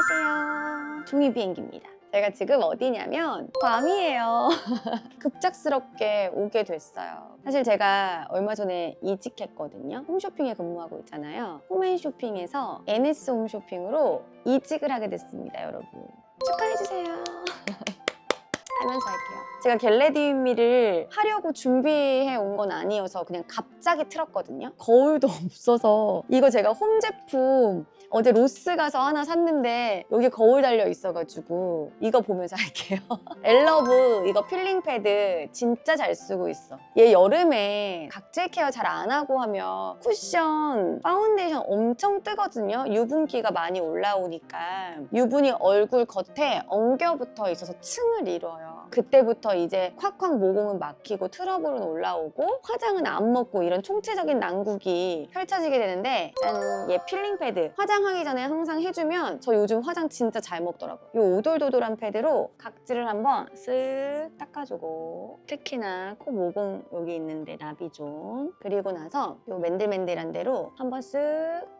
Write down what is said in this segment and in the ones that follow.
안녕하세요. 종이 비행기입니다. 제가 지금 어디냐면 괌이에요. 급작스럽게 오게 됐어요. 사실 제가 얼마 전에 이직했거든요. 홈쇼핑에 근무하고 있잖아요. 홈앤쇼핑에서 NS 홈쇼핑으로 이직을 하게 됐습니다, 여러분. 축하해주세요. 하면서 할게요. 제가 겟레디미를 하려고 준비해 온 건 아니어서 그냥 갑자기 틀었거든요. 거울도 없어서 이거 제가 홈 제품 어제 로스 가서 하나 샀는데 여기 거울 달려 있어가지고 이거 보면서 할게요. 엘러브 이거 필링 패드 진짜 잘 쓰고 있어. 얘 여름에 각질 케어 잘 안 하고 하면 쿠션, 파운데이션 엄청 뜨거든요. 유분기가 많이 올라오니까 유분이 얼굴 겉에 엉겨붙어 있어서 층을 이뤄요. 그때부터 이제 콱콱 모공은 막히고 트러블은 올라오고 화장은 안 먹고 이런 총체적인 난국이 펼쳐지게 되는데 짠! 얘 필링 패드 화장하기 전에 항상 해주면 저 요즘 화장 진짜 잘 먹더라고요. 이 오돌도돌한 패드로 각질을 한번 쓱 닦아주고 특히나 코 모공 여기 있는데 나비존 그리고 나서 이 맨들맨들한 데로 한번 쓱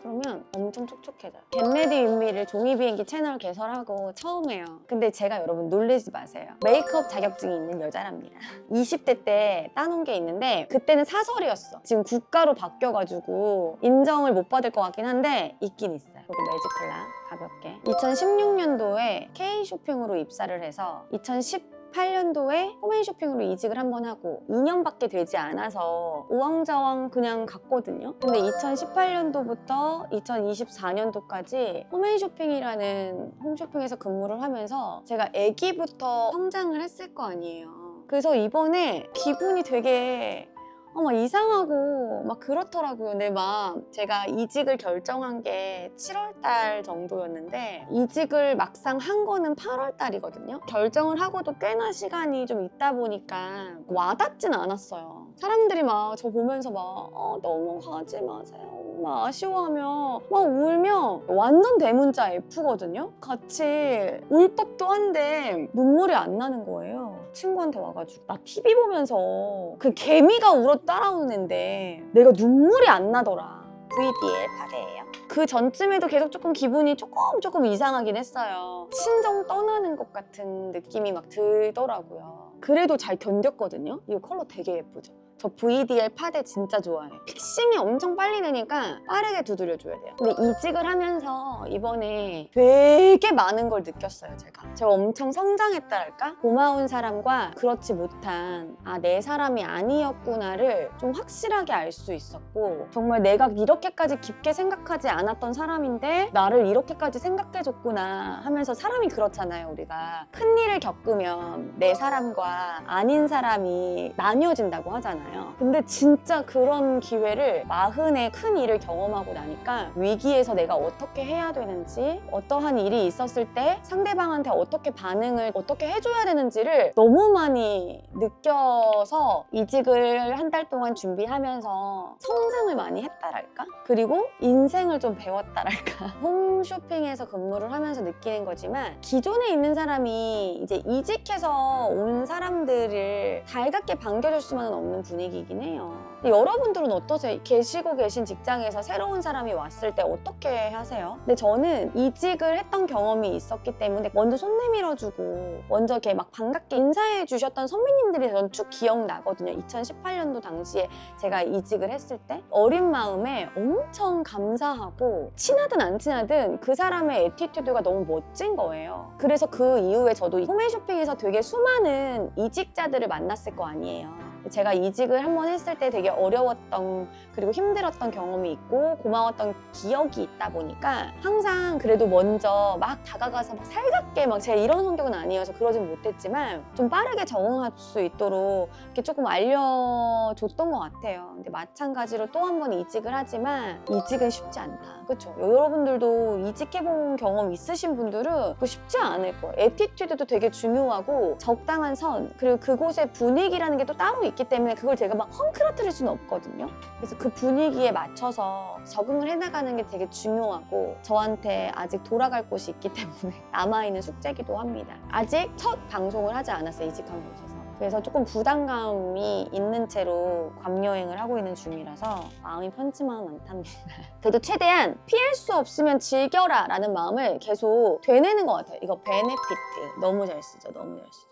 그러면 엄청 촉촉해져요. 겟레디 윈미를 종이비행기 채널 개설하고 처음 해요. 근데 제가 여러분 놀라지 마세요. 메이크업 자격증이 있는 여자랍니다. 20대 때 따놓은 게 있는데 그때는 사설이었어. 지금 국가로 바뀌어가지고 인정을 못 받을 것 같긴 한데 있긴 있어요. 그리고 매지클라 가볍게 2016년도에 K쇼핑으로 입사를 해서 2018년도에 홈앤쇼핑으로 이직을 한번 하고 2년밖에 되지 않아서 우왕좌왕 그냥 갔거든요. 근데 2018년도부터 2024년도까지 홈앤쇼핑이라는 홈쇼핑에서 근무를 하면서 제가 아기부터 성장을 했을 거 아니에요. 그래서 이번에 기분이 되게 막 이상하고 막 그렇더라고요. 근데 막 제가 이직을 결정한 게 7월달 정도였는데 이직을 막상 한 거는 8월달이거든요. 결정을 하고도 꽤나 시간이 좀 있다 보니까 와닿진 않았어요. 사람들이 막 저 보면서 막 너무 가지 마세요. 막 아쉬워하며 막 울면 완전 대문자 F거든요. 같이 울 법도 한데 눈물이 안 나는 거예요. 친구한테 와가지고 나 TV 보면서 그 개미가 울어 따라오는데 내가 눈물이 안 나더라. VDL 파대예요. 그 전쯤에도 계속 조금 기분이 조금 이상하긴 했어요. 친정 떠나는 것 같은 느낌이 막 들더라고요. 그래도 잘 견뎠거든요. 이 컬러 되게 예쁘죠? 저 VDL 파데 진짜 좋아해요. 픽싱이 엄청 빨리 되니까 빠르게 두드려줘야 돼요. 근데 이직을 하면서 이번에 되게 많은 걸 느꼈어요, 제가 엄청 성장했다랄까? 고마운 사람과 그렇지 못한 내 사람이 아니었구나를 좀 확실하게 알 수 있었고 정말 내가 이렇게까지 깊게 생각하지 않았던 사람인데 나를 이렇게까지 생각해줬구나 하면서 사람이 그렇잖아요, 우리가. 큰 일을 겪으면 내 사람과 아닌 사람이 나뉘어진다고 하잖아요. 근데 진짜 그런 기회를 40에 큰 일을 경험하고 나니까 위기에서 내가 어떻게 해야 되는지 어떠한 일이 있었을 때 상대방한테 어떻게 반응을 어떻게 해줘야 되는지를 너무 많이 느껴서 이직을 한 달 동안 준비하면서 성장을 많이 했다랄까? 그리고 인생을 좀 배웠다랄까? 홈쇼핑에서 근무를 하면서 느끼는 거지만 기존에 있는 사람이 이제 이직해서 온 사람들을 달갑게 반겨줄 수만은 없는 분위기이긴 해요. 여러분들은 어떠세요? 계시고 계신 직장에서 새로운 사람이 왔을 때 어떻게 하세요? 근데 저는 이직을 했던 경험이 있었기 때문에 먼저 손 내밀어주고 먼저 이렇게 막 반갑게 인사해 주셨던 선배님들이 저는 쭉 기억나거든요. 2018년도 당시에 제가 이직을 했을 때 어린 마음에 엄청 감사하고 친하든 안 친하든 그 사람의 애티튜드가 너무 멋진 거예요. 그래서 그 이후에 저도 홈앤쇼핑에서 되게 수많은 이직자들을 만났을 거 아니에요. 제가 이직을 한번 했을 때 되게 어려웠던 그리고 힘들었던 경험이 있고 고마웠던 기억이 있다 보니까 항상 그래도 먼저 막 다가가서 막 살갑게 막 제가 이런 성격은 아니어서 그러진 못했지만 좀 빠르게 적응할 수 있도록 이렇게 조금 알려줬던 것 같아요. 근데 마찬가지로 또 한 번 이직을 하지만 이직은 쉽지 않다. 그렇죠? 여러분들도 이직해본 경험 있으신 분들은 그거 쉽지 않을 거예요. 애티튜드도 되게 중요하고 적당한 선 그리고 그곳의 분위기라는 게 또 따로 있기 때문에 그걸 제가 막 헝클어뜨릴 수는 없거든요. 그래서 그 분위기에 맞춰서 적응을 해나가는 게 되게 중요하고 저한테 아직 돌아갈 곳이 있기 때문에 남아있는 숙제이기도 합니다. 아직 첫 방송을 하지 않았어요, 이직한 곳에서. 그래서 조금 부담감이 있는 채로 괌 여행을 하고 있는 중이라서 마음이 편치만은 않답니다. 그래도 최대한 피할 수 없으면 즐겨라 라는 마음을 계속 되뇌는 것 같아요. 이거 베네피트 너무 잘 쓰죠. 너무 잘 쓰죠.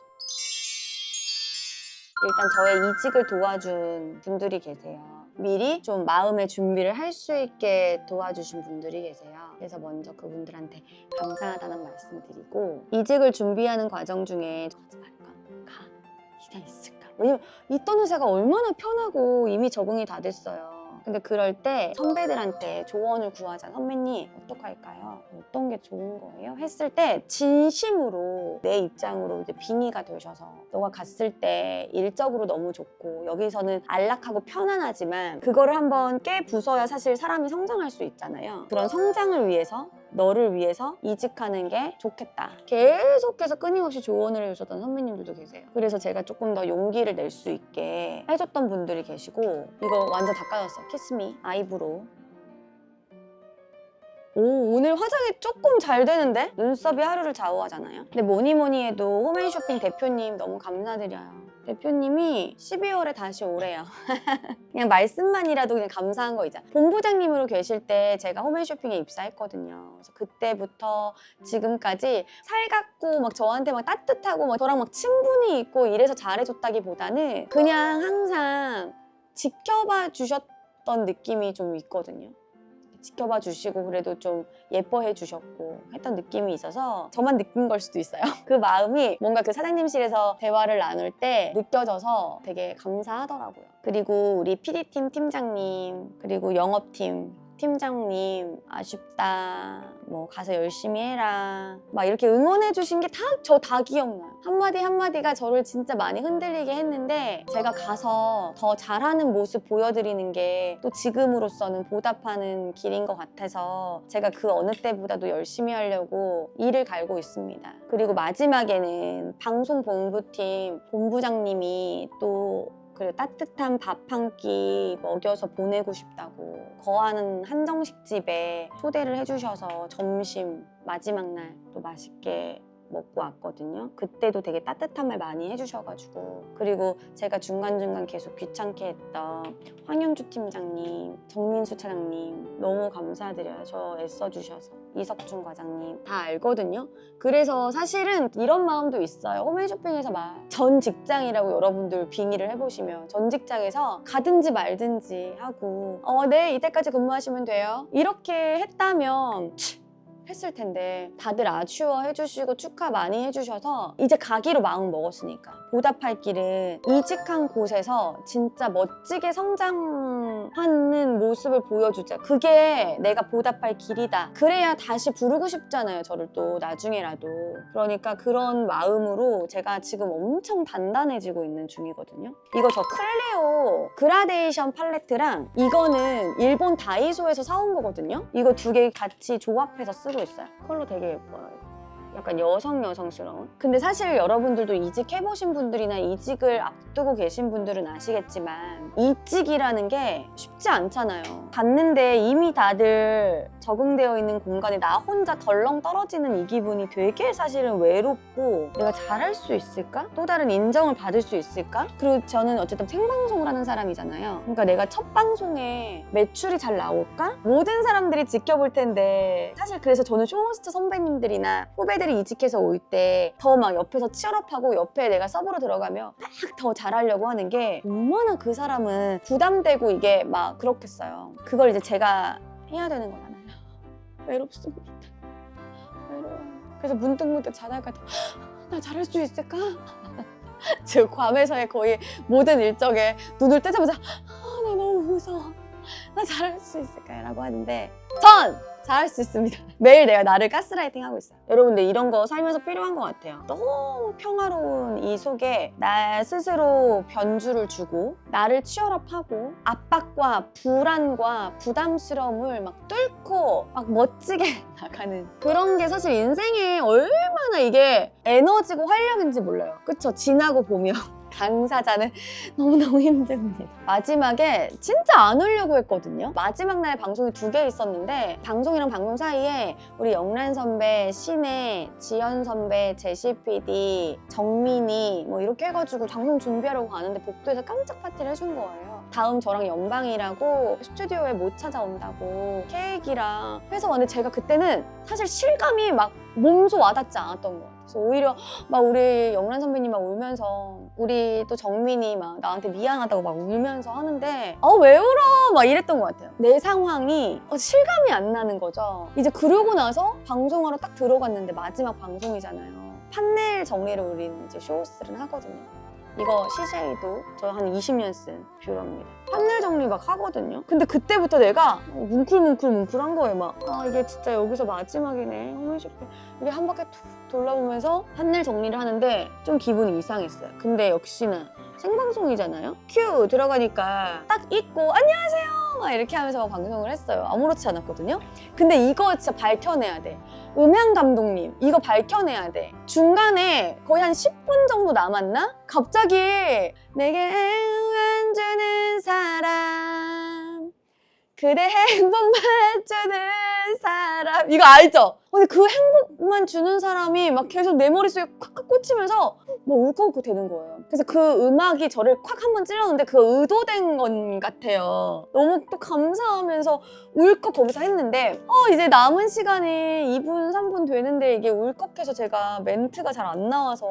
일단 저의 이직을 도와준 분들이 계세요. 미리 좀 마음의 준비를 할 수 있게 도와주신 분들이 계세요. 그래서 먼저 그분들한테 감사하다는 말씀 드리고, 이직을 준비하는 과정 중에 하지 말까? 가? 그냥 있을까? 왜냐면 있던 회사가 얼마나 편하고 이미 적응이 다 됐어요. 근데 그럴 때 선배들한테 조언을 구하자. 선배님 어떡할까요? 어떤 게 좋은 거예요? 했을 때 진심으로 내 입장으로 이제 빙의가 되셔서, 너가 갔을 때 일적으로 너무 좋고 여기서는 안락하고 편안하지만 그거를 한번 깨 부숴야 사실 사람이 성장할 수 있잖아요. 그런 성장을 위해서, 너를 위해서 이직하는 게 좋겠다. 계속해서 끊임없이 조언을 해주셨던 선배님들도 계세요. 그래서 제가 조금 더 용기를 낼 수 있게 해줬던 분들이 계시고, 이거 완전 다 까졌어. 키스미 아이브로우. 오, 오늘 화장이 조금 잘 되는데? 눈썹이 하루를 좌우하잖아요. 근데 뭐니 해도 홈앤쇼핑 대표님 너무 감사드려요. 대표님이 12월에 다시 오래요. 그냥 말씀만이라도 그냥 감사한 거 있잖아. 본부장님으로 계실 때 제가 홈앤쇼핑에 입사했거든요. 그래서 그때부터 지금까지 살갑고 막 저한테 막 따뜻하고 막 저랑 막 친분이 있고 이래서 잘해줬다기보다는 그냥 항상 지켜봐 주셨던 느낌이 좀 있거든요. 지켜봐 주시고 그래도 좀 예뻐해 주셨고 했던 느낌이 있어서 저만 느낀 걸 수도 있어요. 그 마음이 뭔가 그 사장님실에서 대화를 나눌 때 느껴져서 되게 감사하더라고요. 그리고 우리 PD팀 팀장님, 그리고 영업팀 팀장님, 아쉽다, 뭐 가서 열심히 해라, 막 이렇게 응원해 주신 게 저 다 기억나요. 한마디 한마디가 저를 진짜 많이 흔들리게 했는데, 제가 가서 더 잘하는 모습 보여드리는 게 또 지금으로서는 보답하는 길인 것 같아서 제가 그 어느 때보다도 열심히 하려고 이를 갈고 있습니다. 그리고 마지막에는 방송본부팀 본부장님이 또 그리고 따뜻한 밥 한 끼 먹여서 보내고 싶다고 거하는 한정식 집에 초대를 해주셔서 점심 마지막 날 또 맛있게 먹고 왔거든요. 그때도 되게 따뜻한 말 많이 해주셔가지고, 그리고 제가 중간중간 계속 귀찮게 했던 황영주 팀장님, 정민수 차장님 너무 감사드려요. 저 애써주셔서. 이석준 과장님 다 알거든요. 그래서 사실은 이런 마음도 있어요. 홈앤쇼핑에서 막 전 직장이라고 여러분들 빙의를 해보시면 전 직장에서 가든지 말든지 하고 네 이때까지 근무하시면 돼요 이렇게 했다면 했을 텐데, 다들 아쉬워 해주시고 축하 많이 해주셔서 이제 가기로 마음 먹었으니까 보답할 길은 이직한 곳에서 진짜 멋지게 성장하는 모습을 보여주자. 그게 내가 보답할 길이다. 그래야 다시 부르고 싶잖아요, 저를 또 나중에라도. 그러니까 그런 마음으로 제가 지금 엄청 단단해지고 있는 중이거든요. 이거 저 클리오 그라데이션 팔레트랑 이거는 일본 다이소에서 사온 거거든요. 이거 두 개 같이 조합해서 쓰고 있어요. 컬러 되게 예뻐요. 약간 여성스러운. 근데 사실 여러분들도 이직해보신 분들이나 이직을 앞두고 계신 분들은 아시겠지만 이직이라는 게 쉽지 않잖아요. 갔는데 이미 다들 적응되어 있는 공간에 나 혼자 덜렁 떨어지는 이 기분이 되게 사실은 외롭고, 내가 잘할 수 있을까? 또 다른 인정을 받을 수 있을까? 그리고 저는 어쨌든 생방송을 하는 사람이잖아요. 그러니까 내가 첫 방송에 매출이 잘 나올까? 모든 사람들이 지켜볼 텐데, 사실 그래서 저는 쇼호스트 선배님들이나 후배들이 이직해서 올 때 더 막 옆에서 치얼업하고 옆에 내가 서브로 들어가며 막 더 잘하려고 하는 게 얼마나 그 사람은 부담되고 이게 막 그렇겠어요. 그걸 이제 제가 해야 되는 거잖아요. 외롭습니다. 외로워요. 그래서 문득 자다가 나 잘할 수 있을까? 지금 괌에서의 거의 모든 일정에 눈을 뜨자마자 나 너무 무서워. 나 잘할 수 있을까? 라고 하는데 전 잘할 수 있습니다. 매일 내가 나를 가스라이팅 하고 있어요. 여러분들 이런 거 살면서 필요한 것 같아요. 너무 평화로운 이 속에 나 스스로 변주를 주고 나를 치열업하고 압박과 불안과 부담스러움을 막 뚫고 막 멋지게 나가는 그런 게 사실 인생에 얼마나 이게 에너지고 활력인지 몰라요. 그쵸? 지나고 보면 당사자는 너무너무 힘듭니다. 마지막에 진짜 안 울려고 했거든요. 마지막 날 방송이 2개 있었는데 방송이랑 방송 사이에 우리 영란 선배, 신혜, 지연 선배, 제시 PD, 정민이 뭐 이렇게 해가지고 방송 준비하려고 가는데 복도에서 깜짝 파티를 해준 거예요. 다음 저랑 연방이라고 스튜디오에 못 찾아온다고 케이크랑 해서 왔는데 제가 그때는 사실 실감이 막 몸소 와닿지 않았던 것 같아요. 그래서 오히려 막 우리 영란 선배님 막 울면서 우리 또 정민이 막 나한테 미안하다고 막 울면서 하는데 왜 울어? 막 이랬던 것 같아요. 내 상황이 실감이 안 나는 거죠. 이제 그러고 나서 방송하러 딱 들어갔는데 마지막 방송이잖아요. 판넬 정리를 우리는 이제 쇼호스트를 하거든요. 이거 시쉐이도 저 한 20년 쓴 뷰러입니다. 판넬 정리 막 하거든요. 근데 그때부터 내가 뭉클뭉클한 거예요. 막 이게 진짜 여기서 마지막이네. 홈쇼핑 이게 한 바퀴 툭 돌아보면서 판넬 정리를 하는데 좀 기분이 이상했어요. 근데 역시나 생방송이잖아요. 큐 들어가니까 딱 있고 안녕하세요 막 이렇게 하면서 방송을 했어요. 아무렇지 않았거든요. 근데 이거 진짜 밝혀내야 돼. 음향 감독님 이거 밝혀내야 돼. 중간에 거의 한 10분 정도 남았나? 갑자기 내게 행복만 주는 사람 그대 행복만 주는 사람 이거 알죠? 근데 그 행복만 주는 사람이 막 계속 내 머릿속에 콱콱 꽂히면서 막 울컥울컥 되는 거예요. 그래서 그 음악이 저를 콱 한번 찔렀는데 그거 의도된 건 같아요. 너무 또 감사하면서 울컥 거기서 했는데 이제 남은 시간이 2분, 3분 되는데 이게 울컥해서 제가 멘트가 잘 안 나와서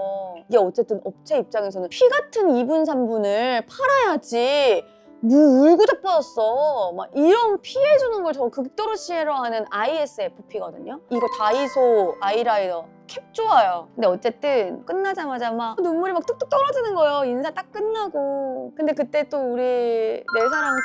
이게 어쨌든 업체 입장에서는 피 같은 2분, 3분을 팔아야지 울고 자빠졌어. 막 이런 피해주는 걸 저 극도로 싫어하는 ISFP거든요. 이거 다이소 아이라이너 캡 좋아요. 근데 어쨌든 끝나자마자 막 눈물이 막 뚝뚝 떨어지는 거예요. 인사 딱 끝나고. 근데 그때 또 우리 내 사랑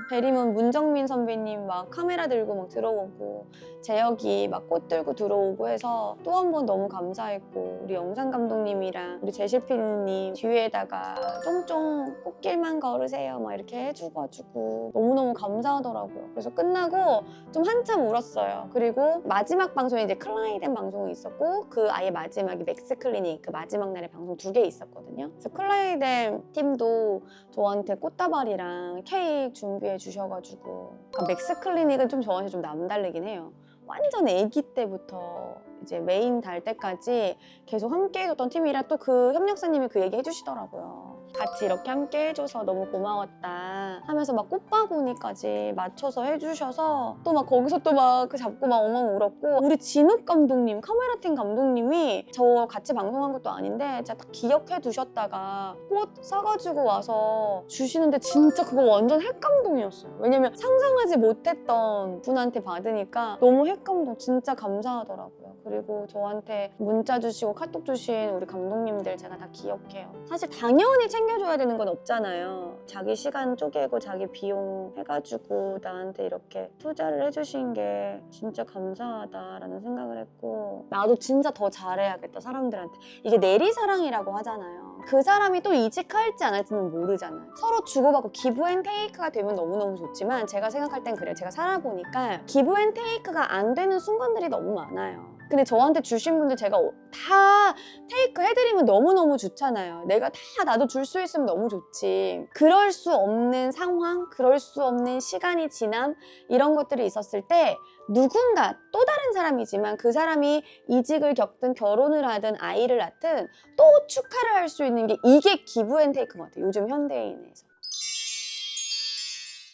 베리문 문정민 선배님 막 카메라 들고 막 들어오고 재혁이 막 꽃 들고 들어오고 해서 또 한 번 너무 감사했고 우리 영상 감독님이랑 우리 제실피디님 뒤에다가 쫑쫑 꽃길만 걸으세요 막 이렇게 해줘가지고 너무너무 감사하더라고요. 그래서 끝나고 좀 한참 울었어요. 그리고 마지막 방송에 이제 클라이덴 방송이 있었고 그 아예 마지막이 맥스 클리닉 그 마지막 날에 방송 2개 있었거든요. 그래서 클라이덴 팀도 저한테 꽃다발이랑 케이크 준비해 주셔가지고 그러니까 맥스 클리닉은 좀 저한테 좀 남다르긴 해요. 완전 아기 때부터 이제 메인 달 때까지 계속 함께 해줬던 팀이라 또 그 협력사님이 그 얘기 해주시더라고요. 같이 이렇게 함께 해줘서 너무 고마웠다 하면서 막 꽃바구니까지 맞춰서 해주셔서 또 막 거기서 또 막 그 잡고 막 엉엉 울었고 우리 진욱 감독님 카메라팀 감독님이 저 같이 방송한 것도 아닌데 진짜 딱 기억해 두셨다가 꽃 사가지고 와서 주시는데 진짜 그거 완전 핵감동이었어요. 왜냐면 상상하지 못했던 분한테 받으니까 너무 핵감동 진짜 감사하더라고요. 그리고 저한테 문자 주시고 카톡 주신 우리 감독님들 제가 다 기억해요. 사실 당연히 챙겨줘야 되는 건 없잖아요. 자기 시간 쪼개고 자기 비용 해가지고 나한테 이렇게 투자를 해주신 게 진짜 감사하다라는 생각을 했고 나도 진짜 더 잘해야겠다 사람들한테. 이게 내리사랑이라고 하잖아요. 그 사람이 또 이직할지 안 할지는 모르잖아요. 서로 주고받고 기브앤테이크가 되면 너무너무 좋지만 제가 생각할 땐 그래요. 제가 살아보니까 기브앤테이크가 안 되는 순간들이 너무 많아요. 근데 저한테 주신 분들 제가 다 테이크 해드리면 너무너무 좋잖아요. 내가 다 나도 줄 수 있으면 너무 좋지. 그럴 수 없는 상황, 그럴 수 없는 시간이 지남 이런 것들이 있었을 때 누군가 또 다른 사람이지만 그 사람이 이직을 겪든 결혼을 하든 아이를 낳든 또 축하를 할 수 있는 게 이게 기브앤테이크인 것 같아요. 요즘 현대인에서.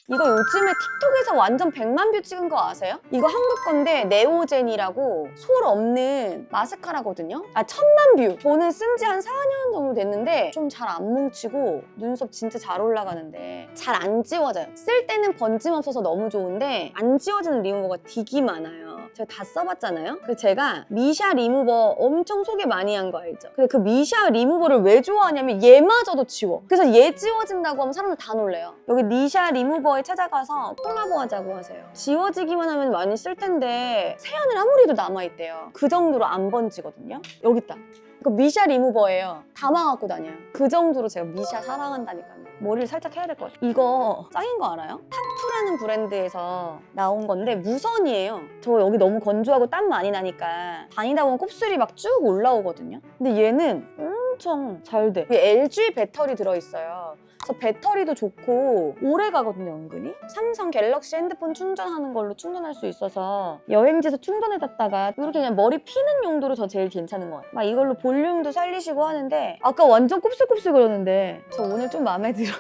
이거 요즘에 틱톡에서 완전 100만 뷰 찍은 거 아세요? 이거 한국 건데 네오젠이라고 솔 없는 마스카라거든요? 1000만 뷰! 저는 쓴 지 한 4년 정도 됐는데 좀 잘 안 뭉치고 눈썹 진짜 잘 올라가는데 잘 안 지워져요. 쓸 때는 번짐 없어서 너무 좋은데 안 지워지는 리무버가 되게 많아요. 제가 다 써봤잖아요? 그래서 제가 미샤 리무버 엄청 소개 많이 한 거 알죠? 근데 그 미샤 리무버를 왜 좋아하냐면 얘마저도 지워. 그래서 얘 지워진다고 하면 사람들 다 놀래요. 여기 미샤 리무버에 찾아가서 콜라보 하자고 하세요. 지워지기만 하면 많이 쓸 텐데 세안을 아무리 해도 남아있대요. 그 정도로 안 번지거든요? 여기 있다. 그 미샤 리무버예요. 담아갖고 다녀요. 그 정도로 제가 미샤 사랑한다니까요. 머리를 살짝 해야 될 것 같아요. 이거 짱인 거 알아요? 타프라는 브랜드에서 나온 건데 무선이에요. 저 여기 너무 건조하고 땀 많이 나니까 다니다 보면 곱슬이 막 쭉 올라오거든요. 근데 얘는 엄청 잘 돼. 이게 LG 배터리 들어있어요. 그래서 배터리도 좋고 오래 가거든요, 은근히. 삼성 갤럭시 핸드폰 충전하는 걸로 충전할 수 있어서 여행지에서 충전해뒀다가 이렇게 그냥 머리 피는 용도로 저 제일 괜찮은 것 같아요. 막 이걸로 볼륨도 살리시고 하는데 아까 완전 곱슬곱슬 그러는데 저 오늘 좀 마음에 들어요.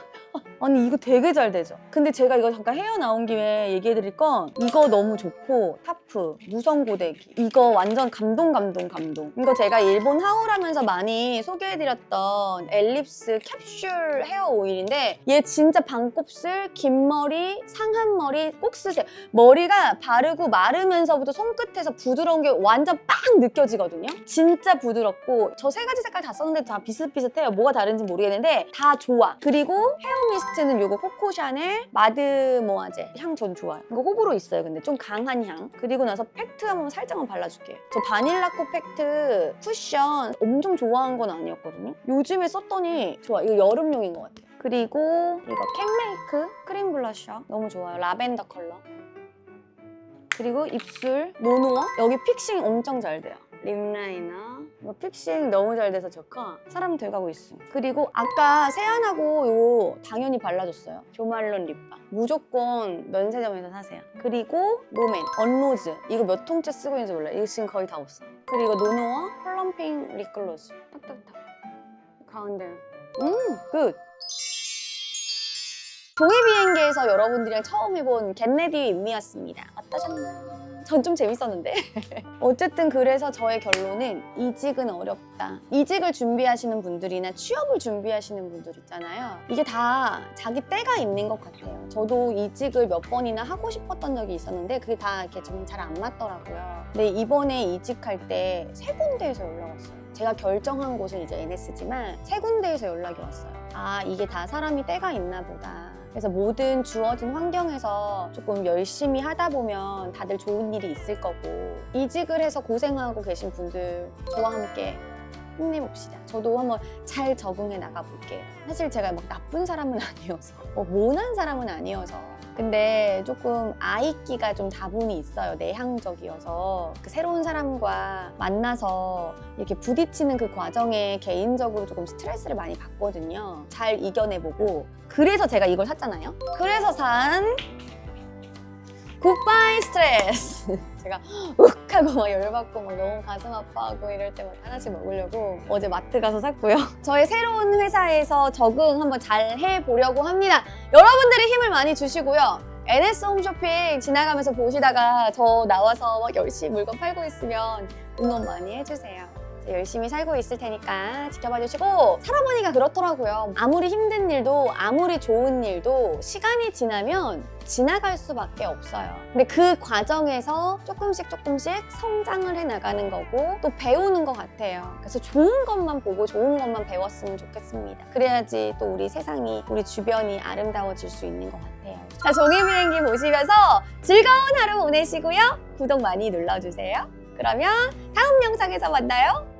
아니 이거 되게 잘 되죠? 근데 제가 이거 잠깐 헤어 나온 김에 얘기해드릴 건 이거 너무 좋고 타프, 무선 고데기 이거 완전 감동. 이거 제가 일본 하울하면서 많이 소개해드렸던 엘립스 캡슐 헤어 오일인데 얘 진짜 반곱슬, 긴 머리, 상한 머리 꼭 쓰세요. 머리가 바르고 마르면서부터 손끝에서 부드러운 게 완전 빡 느껴지거든요? 진짜 부드럽고 저 세 가지 색깔 다 썼는데 다 비슷비슷해요. 뭐가 다른지 모르겠는데 다 좋아. 그리고 헤어 미스트는 이거 코코 샤넬 마드모아제 향 전 좋아요. 이거 호불호 있어요. 근데 좀 강한 향. 그리고 나서 팩트 한번 살짝만 발라줄게요. 저 바닐라코 팩트 쿠션 엄청 좋아한 건 아니었거든요. 요즘에 썼더니 좋아. 이거 여름용인 것 같아요. 그리고 이거 캔메이크 크림 블러셔 너무 좋아요. 라벤더 컬러. 그리고 입술 모노어 여기 픽싱 엄청 잘 돼요. 립 라이너 이거 픽싱 너무 잘 돼서 좋고 사람 돼가고 있어. 그리고 아까 세안하고 이거 당연히 발라줬어요. 조말론 립밤 무조건 면세점에서 사세요. 그리고 롬앤 언로즈 이거 몇 통째 쓰고 있는지 몰라요. 이거 지금 거의 다 없어. 그리고 노노어 플럼핑 립글로즈 탁탁탁 가운데 굿. 종이비행기에서 여러분들이랑 처음 해본 겟레디 윗미였습니다. 어떠셨나요? 전 좀 재밌었는데 어쨌든 그래서 저의 결론은 이직은 어렵다. 이직을 준비하시는 분들이나 취업을 준비하시는 분들 있잖아요. 이게 다 자기 때가 있는 것 같아요. 저도 이직을 몇 번이나 하고 싶었던 적이 있었는데 그게 다 이렇게 좀 잘 안 맞더라고요. 근데 이번에 이직할 때 세 군데에서 연락 왔어요. 제가 결정한 곳은 이제 NS지만 세 군데에서 연락이 왔어요. 아 이게 다 사람이 때가 있나 보다. 그래서 모든 주어진 환경에서 조금 열심히 하다 보면 다들 좋은 일이 있을 거고 이직을 해서 고생하고 계신 분들 저와 함께 힘내봅시다. 저도 한번 잘 적응해 나가볼게요. 사실 제가 막 나쁜 사람은 아니어서 모난 사람은 아니어서 근데 조금 아이끼가 좀 다분히 있어요. 내향적이어서 그 새로운 사람과 만나서 이렇게 부딪히는 그 과정에 개인적으로 조금 스트레스를 많이 받거든요. 잘 이겨내보고 그래서 제가 이걸 샀잖아요. 그래서 산 굿바이 스트레스. 제가 욱하고 막 열받고 막 너무 가슴 아파하고 이럴 때마다 하나씩 먹으려고 어제 마트 가서 샀고요. 저의 새로운 회사에서 적응 한번 잘 해보려고 합니다. 여러분들이 힘을 많이 주시고요. NS 홈쇼핑 지나가면서 보시다가 저 나와서 막 열심히 물건 팔고 있으면 응원 많이 해주세요. 열심히 살고 있을 테니까 지켜봐 주시고 살아보니까 그렇더라고요. 아무리 힘든 일도 아무리 좋은 일도 시간이 지나면 지나갈 수밖에 없어요. 근데 그 과정에서 조금씩 성장을 해 나가는 거고 또 배우는 것 같아요. 그래서 좋은 것만 보고 좋은 것만 배웠으면 좋겠습니다. 그래야지 또 우리 세상이 우리 주변이 아름다워질 수 있는 것 같아요. 자, 종이비행기 보시면서 즐거운 하루 보내시고요. 구독 많이 눌러주세요. 그러면 다음 영상에서 만나요.